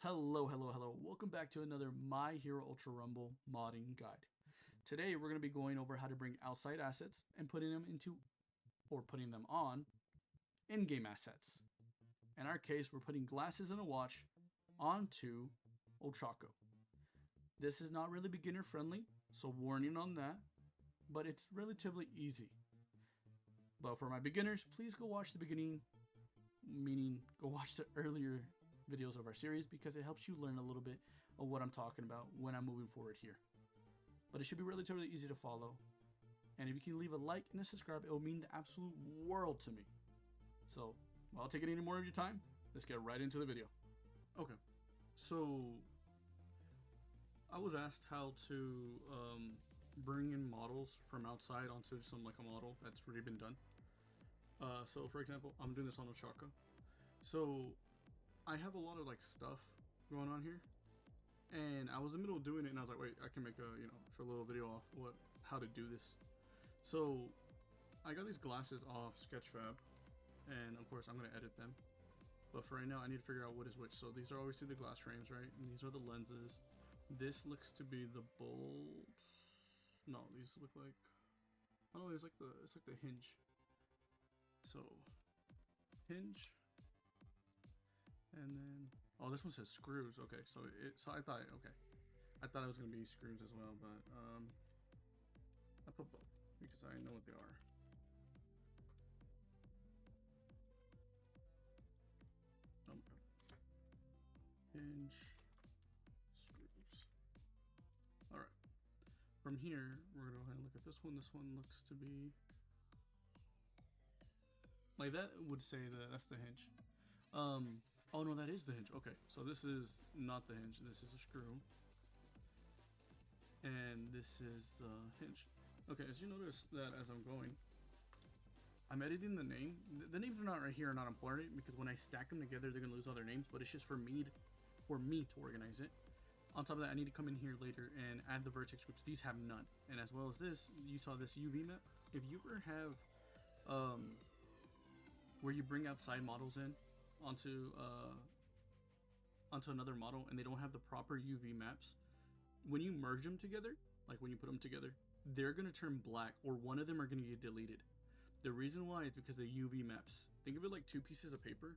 Hello. Welcome back to another My Hero Ultra Rumble modding guide. Today we're going to be going over how to bring outside assets and putting them into, or putting them on, in-game assets. In our case, we're putting glasses and a watch onto Ochako. This is not really beginner friendly, so warning on that, but it's relatively easy. But for my beginners, please go watch the beginning, meaning go watch the earlier videos of our series because it helps you learn a little bit of what I'm talking about when I'm moving forward here. But it should be relatively easy to follow. And if you can leave a like and a subscribe, it will mean the absolute world to me. So, without taking any more of your time, let's get right into the video. Okay, so I was asked how to bring in models from outside onto some like a model that's already been done. So for example, I'm doing this on Ochako. So I have a lot of like stuff going on here, and I was in the middle of doing it, and I was like, wait, I can make a short little video off how to do this. So I got these glasses off Sketchfab, and of course I'm gonna edit them. But for right now, I need to figure out what is which. So these are obviously the glass frames, right? And these are the lenses. This looks to be the bolts. No, these look like, oh, it's like the hinge. So hinge. And then, oh, this one says screws. Okay, so I thought it was gonna be screws as well, but I put both because I know what they are. Oh my god. Hinge, screws. All right. From here, we're gonna go ahead and look at this one. This one looks to be like that. Would say that that's the hinge. Oh no, that is the hinge. Okay, so this is not the hinge. This is a screw. And this is the hinge. Okay, as you notice that as I'm going, I'm editing the name. The names are not right here, are not important because when I stack them together, they're gonna lose all their names. But it's just for me to organize it. On top of that, I need to come in here later and add the vertex groups. These have none. And as well as this, you saw this UV map. If you ever have where you bring outside models in onto another model and they don't have the proper UV maps, when you merge them together, like when you put them together, they're gonna turn black, or one of them are gonna get deleted. The reason why is because the UV maps. Think of it like two pieces of paper,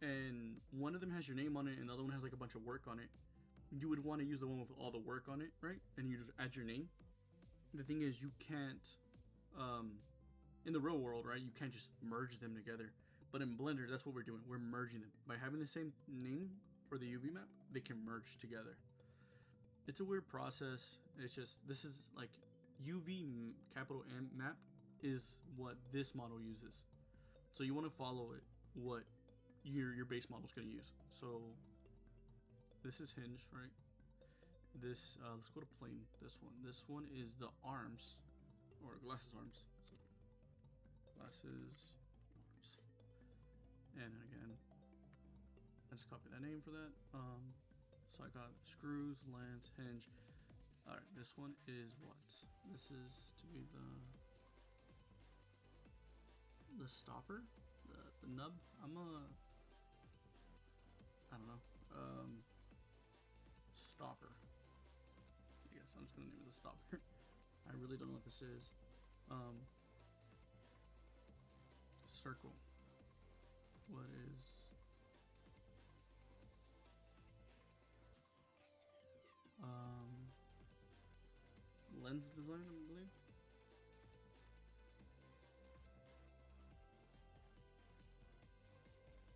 and one of them has your name on it and the other one has like a bunch of work on it. You would want to use the one with all the work on it, right? And you just add your name. The thing is, you can't in the real world, right? You can't just merge them together. But in Blender, that's what we're doing. We're merging them. By having the same name for the UV map, they can merge together. It's a weird process. It's just, this is like UV capital M map is what this model uses. So you want to follow it, what your base model is going to use. So this is hinge, right? This, let's go to plane. This one is the arms, or glasses arms. So glasses. And again, I just copied that name for that. So I got screws, lens, hinge. All right, this one is what? This is to be the stopper, the nub. I don't know. Stopper. Yes, I'm just gonna name it the stopper. I really don't know what this is. Circle. What is lens design, I believe.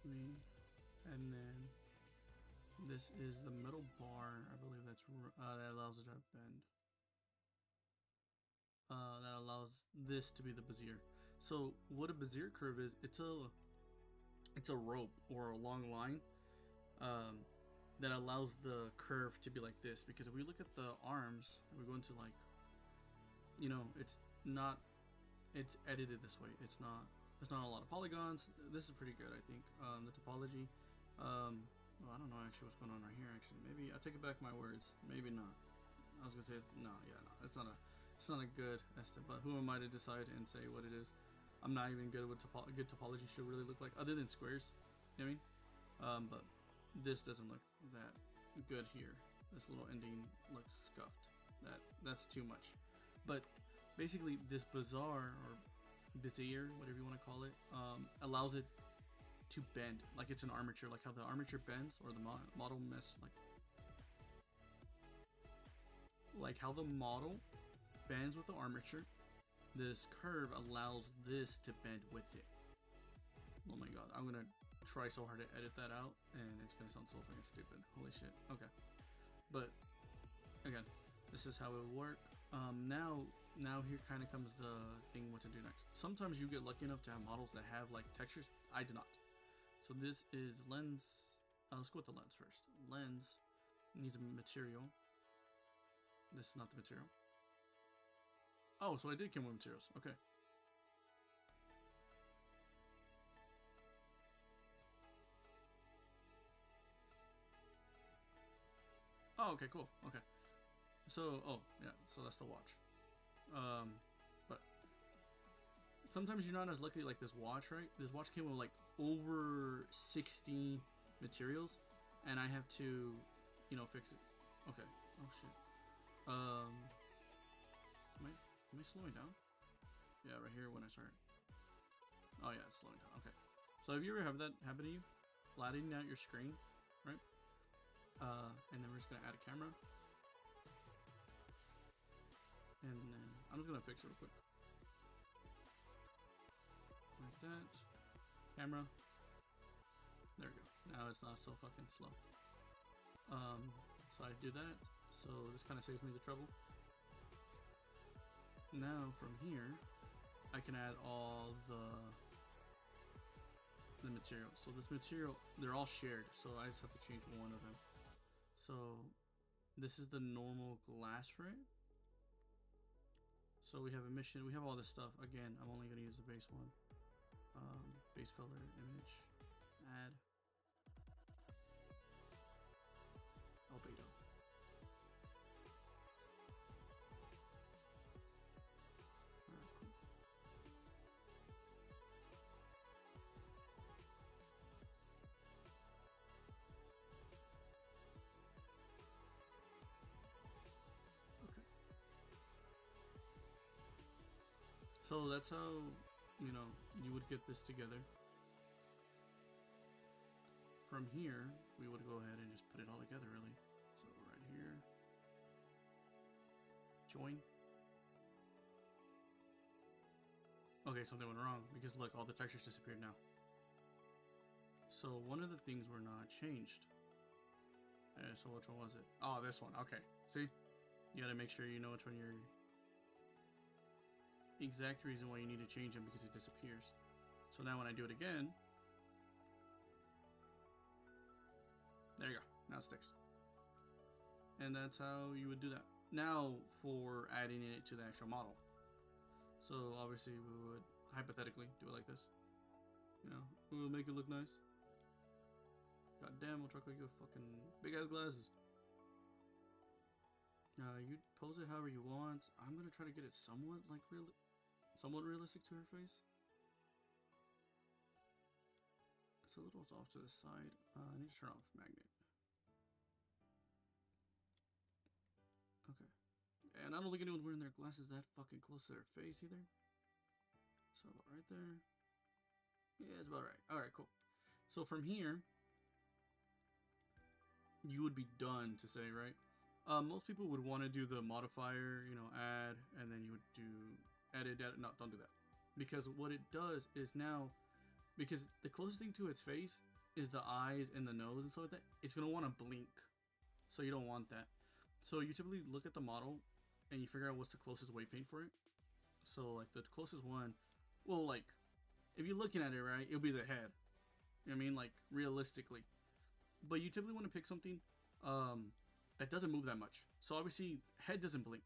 And then this is the middle bar. I believe that's that allows it to have bend. That allows this to be the bezier. So what a bezier curve is, it's a rope or a long line that allows the curve to be like this. Because if we look at the arms, we go into like, it's edited this way. There's not a lot of polygons. This is pretty good, I think. The topology. Well, I don't know actually what's going on right here. Actually, maybe I take it back my words. Maybe not. I was gonna say no. It's not a good estimate. But who am I to decide and say what it is? I'm not even good with good topology should really look like, other than squares. You know what I mean? But this doesn't look that good here. This little ending looks scuffed. That's too much. But basically, this bizarre or Bezier, whatever you want to call it, allows it to bend like it's an armature, like how the armature bends, or the model mesh, like how the model bends with the armature. This curve allows this to bend with it. Oh my god, I'm gonna try so hard to edit that out, and it's gonna sound so fucking stupid. Holy shit. Okay, but again, this is how it would work. Now here kind of comes the thing what to do next. Sometimes you get lucky enough to have models that have like textures. I do not. So this is lens. Let's go with the lens first. Lens needs a material. This is not the material. Oh, so I did come with materials. Okay. Oh, okay, cool. Okay. So, oh, yeah, so that's the watch. But sometimes you're not as lucky like this watch, right? This watch came with like over 60 materials, and I have to, you know, fix it. Okay. Oh shit. Am I slowing down? Yeah, right here when I start. Oh yeah, it's slowing down. Okay. So have you ever have that happen to you? Flattening out your screen, right? And then we're just gonna add a camera. And then I'm just gonna fix it real quick. Like that. Camera. There we go. Now it's not so fucking slow. So I do that. So this kind of saves me the trouble. Now from here, I can add all the material. So this material, they're all shared. So I just have to change one of them. So this is the normal glass for it. So we have emission, we have all this stuff. Again, I'm only going to use the base one. Base color, image, add, albedo. Alright, cool. Okay. So that's how, you know, you would get this together. From here, we would go ahead and just put it all together, really. So right here, join. Okay, something went wrong because look, all the textures disappeared now. So one of the things were not changed. So which one was it? Oh, this one. Okay, see, you got to make sure you know which one you're. Exact reason why you need to change them, because it disappears. So now when I do it again, there you go. Now it sticks. And that's how you would do that. Now for adding it to the actual model. So obviously we would hypothetically do it like this. You know, we will make it look nice. God damn, we'll try to go fucking big ass glasses. You pose it however you want. I'm gonna try to get it somewhat like somewhat realistic to her face. It's a little off to the side. I need to turn off magnet. Okay. And I don't think anyone's wearing their glasses that fucking close to their face either. So about right there. Yeah, it's about right. Alright, cool. So from here, you would be done to say, right? Most people would want to do the modifier, you know, add, and then you would do edit. No, don't do that. Because what it does is now, because the closest thing to its face is the eyes and the nose and stuff like that, it's going to want to blink. So you don't want that. So you typically look at the model and you figure out what's the closest weight paint for it. So like the closest one, well, like if you're looking at it, right, it'll be the head. You know what I mean? Like realistically. But you typically want to pick something that doesn't move that much. So obviously head doesn't blink.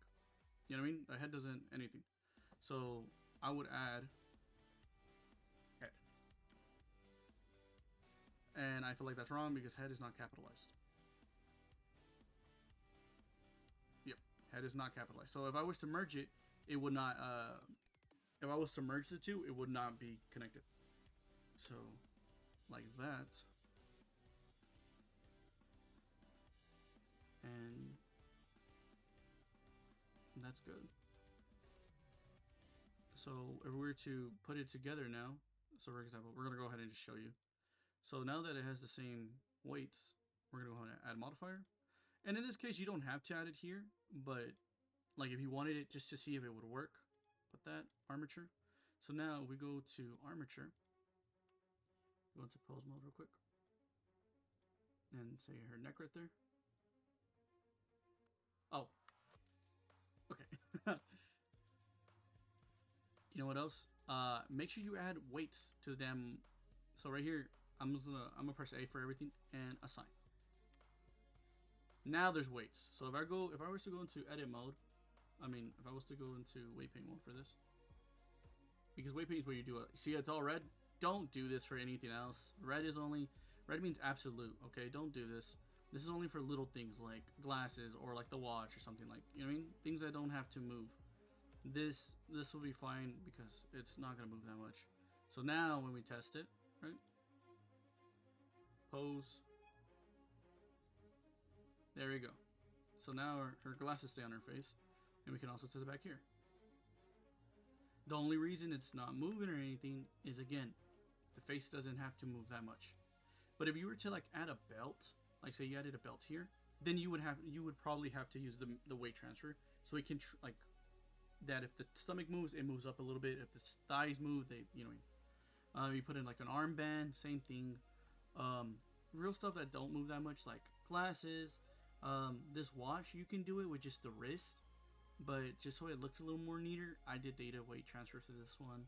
You know what I mean? The head doesn't anything. So I would add head. And I feel like that's wrong because head is not capitalized. Yep, head is not capitalized. So if I was to merge it, it would not, if I was to merge the two, it would not be connected. So like that. that's good. So if we were to put it together now, so for example, we're going to go ahead and just show you. So now that it has the same weights, we're going to go ahead and add a modifier. And in this case, you don't have to add it here, but like if you wanted it just to see if it would work, put that armature. So now we go to armature, go into pose mode real quick, and say her neck right there. Oh, okay. You know what else? Make sure you add weights to the damn. So right here, I'm gonna press A for everything and assign. Now there's weights. So if I was to go into edit mode, if I was to go into weight paint mode for this, because weight paint is where you do it. See, it's all red. Don't do this for anything else. Red means absolute. Okay, don't do this. This is only for little things like glasses or like the watch or something, like, you know what I mean? Things that don't have to move. This will be fine because it's not gonna move that much. So now when we test it, right? Pose. There we go. So now her glasses stay on her face, and we can also test it back here. The only reason it's not moving or anything is, again, the face doesn't have to move that much. But if you were to like add a belt, like say you added a belt here, then you would probably have to use the weight transfer, so it can like that. If the stomach moves, it moves up a little bit. If the thighs move, they, you know, you put in like an armband, same thing. Real stuff that don't move that much, like glasses. This watch, you can do it with just the wrist, but just so it looks a little more neater, I did data weight transfer for this one.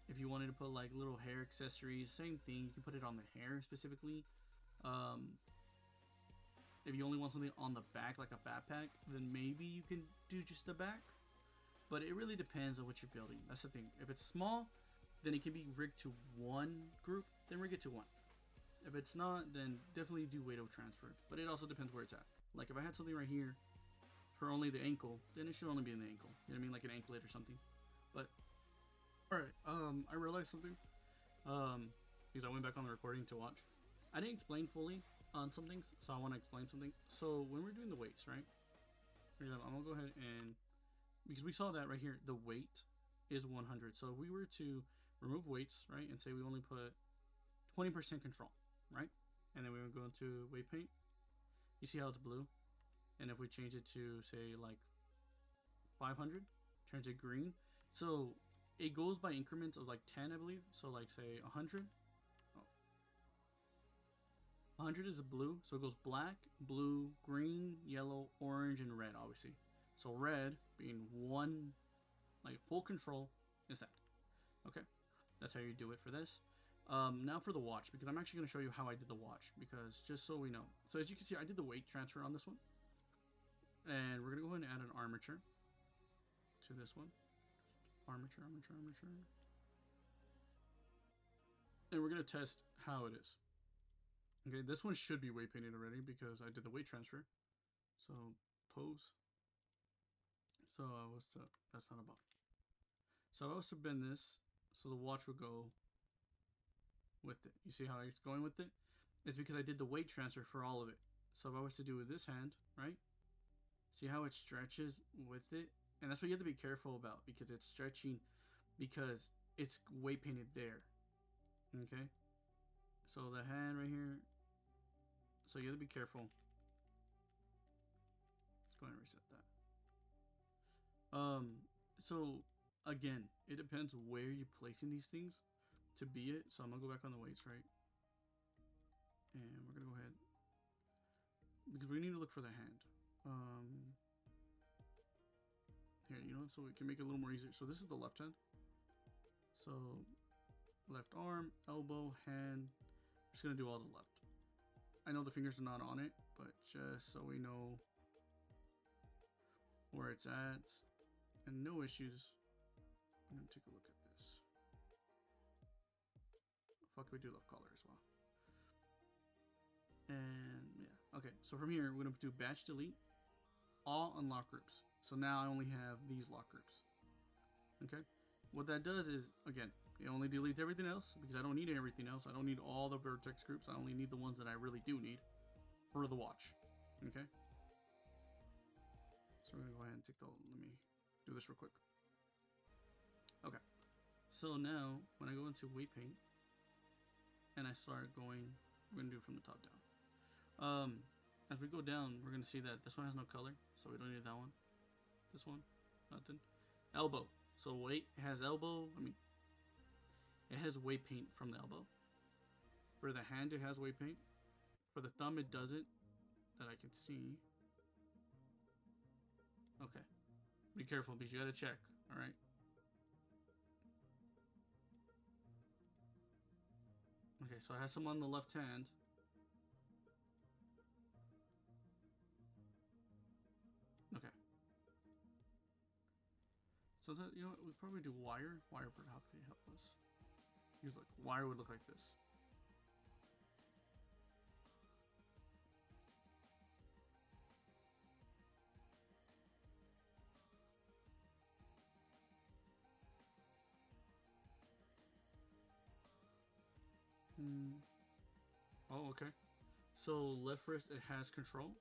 If you wanted to put like little hair accessories, same thing. You can put it on the hair specifically. If you only want something on the back, like a backpack, then maybe you can do just the back. But it really depends on what you're building. That's the thing. If it's small, then it can be rigged to one group, then rig it to one. If it's not, then definitely do weight transfer. But it also depends where it's at. Like if I had something right here for only the ankle, then it should only be in the ankle. You know what I mean? Like an anklet or something. But alright, I realized something. Because I went back on the recording to watch. I didn't explain fully on some things, so I want to explain some things. So when we're doing the weights, right? For example, I'm gonna go ahead and, because we saw that right here, the weight is 100. So if we were to remove weights, right, and say we only put 20% control, right? And then we would go into weight paint. You see how it's blue? And if we change it to say like 500, turns it green. So it goes by increments of like 10, I believe. So like say 100. 100 is a blue, so it goes black, blue, green, yellow, orange, and red, obviously. So red being one, like full control, is that. Okay, that's how you do it for this. Now for the watch, because I'm actually going to show you how I did the watch, because just so we know. So as you can see, I did the weight transfer on this one. And we're going to go ahead and add an armature to this one. Armature. And we're going to test how it is. Okay, this one should be weight painted already because I did the weight transfer. So pose. So that's not a bottom. So I was to bend this so the watch will go with it. You see how it's going with it? It's because I did the weight transfer for all of it. So if I was to do with this hand, right? See how it stretches with it? And that's what you have to be careful about, because it's stretching because it's weight painted there. Okay? So the hand right here. So you have to be careful. Let's go ahead and reset that. So again, it depends where you're placing these things to be it. So I'm gonna go back on the weights, right? And we're gonna go ahead, because we need to look for the hand. Here, you know, so we can make it a little more easier. So this is the left hand. So left arm, elbow, hand. I'm just gonna do all the left. I know the fingers are not on it, but just so we know where it's at and no issues. I'm gonna take a look at this. Fuck, we do love color as well. And yeah, okay. So from here, we're gonna do batch delete, all unlock groups. So now I only have these lock groups. Okay. What that does is, again, it only deletes everything else because I don't need everything else. I don't need all the vertex groups. I only need the ones that I really do need for the watch. Okay. So we're gonna go ahead and take the, let me do this real quick. Okay. So now when I go into weight paint and I start going, we're gonna do it from the top down. As we go down, we're gonna see that this one has no color, so we don't need that one. This one, nothing. Elbow. So weight has elbow. I mean, it has weight paint from the elbow. For the hand, it has weight paint. For the thumb, it doesn't, that I can see. Okay. Be careful because you gotta check, alright? Okay, so I have some on the left hand. Okay. So that, you know what, we probably do wire. Wire would help us. Because like wire would look like this. Oh, okay. So left wrist, it has control.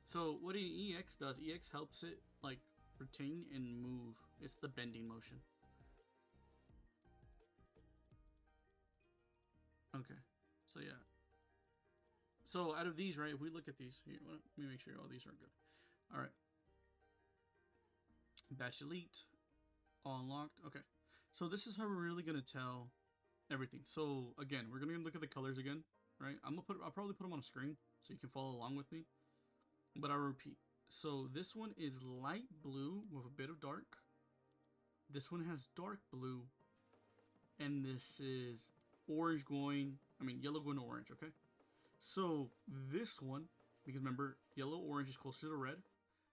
So what an EX does, EX helps it like retain and move. It's the bending motion. Okay. So yeah. So out of these, right, if we look at these, here, let me make sure all these are good. All right. Batch Elite, all unlocked. Okay. So this is how we're really gonna tell everything. So again, we're gonna look at the colors again, right? I'll probably put them on a screen so you can follow along with me. But I'll repeat. So this one is light blue with a bit of dark. This one has dark blue, and this is orange going. I mean yellow going to orange. Okay. So this one, because remember yellow orange is closer to red,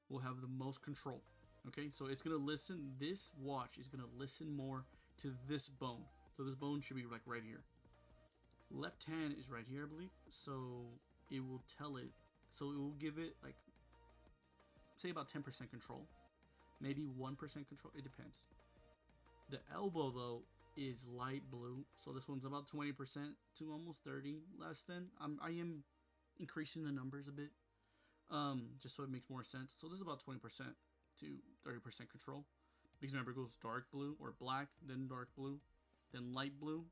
will have the most control. Okay, so it's gonna listen. This watch is gonna listen more to this bone. So this bone should be like right here. Left hand is right here, I believe. So it will tell it. So it will give it like, say about 10% control, maybe 1% control. It depends. The elbow though is light blue, so this one's about 20% to almost 30 less than. I am increasing the numbers a bit, just so it makes more sense. So this is about 20% to 30% control. Because remember, it goes dark blue or black, then dark blue, then light blue,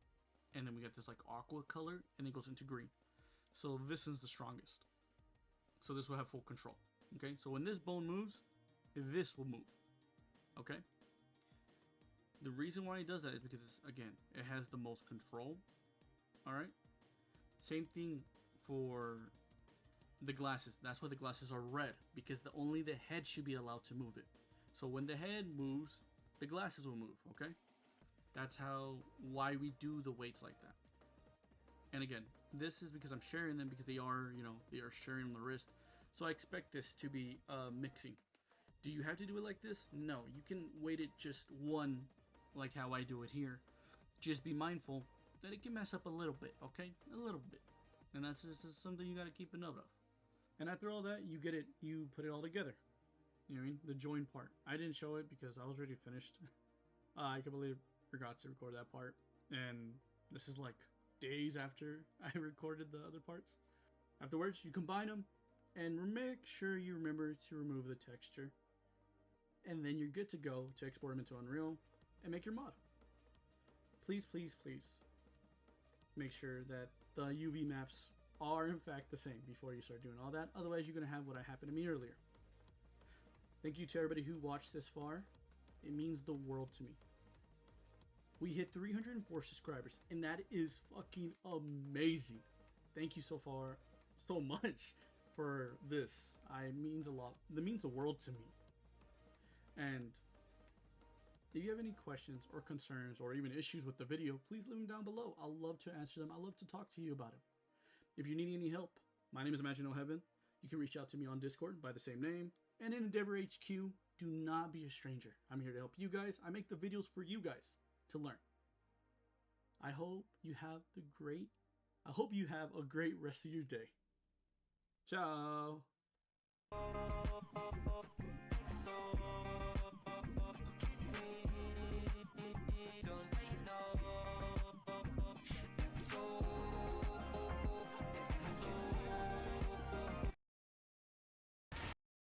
and then we get this like aqua color, and it goes into green. So this is the strongest. So this will have full control. Okay, so when this bone moves, this will move. Okay. The reason why it does that is because it's, again, it has the most control. All right. Same thing for the glasses. That's why the glasses are red, because only the head should be allowed to move it. So when the head moves, the glasses will move. Okay. That's why we do the weights like that. And again, this is because I'm sharing them because they are, they are sharing the wrist. So I expect this to be mixing. Do you have to do it like this? No, you can weight it just one, like how I do it here. Just be mindful that it can mess up a little bit, okay? A little bit. And that's just something you got to keep a note of. And after all that, you put it all together. You know what I mean? The join part. I didn't show it because I was already finished. I completely forgot to record that part. And this is like days after I recorded the other parts. Afterwards, you combine them and make sure you remember to remove the texture. And then you're good to go to export them into Unreal and make your mod. Please, please, please make sure that the UV maps are in fact the same before you start doing all that. Otherwise, you're going to have what happened to me earlier. Thank you to everybody who watched this far. It means the world to me. We hit 304 subscribers, and that is fucking amazing. Thank you so much for this. It means a lot. It means the world to me. And if you have any questions or concerns or even issues with the video, please leave them down below. I'll love to answer them. I'll love to talk to you about it. If you need any help, my name is Imagine Heaven. You can reach out to me on Discord by the same name. And in Endeavor HQ, do not be a stranger. I'm here to help you guys. I make the videos for you guys to learn. I hope you have a great rest of your day. Ciao.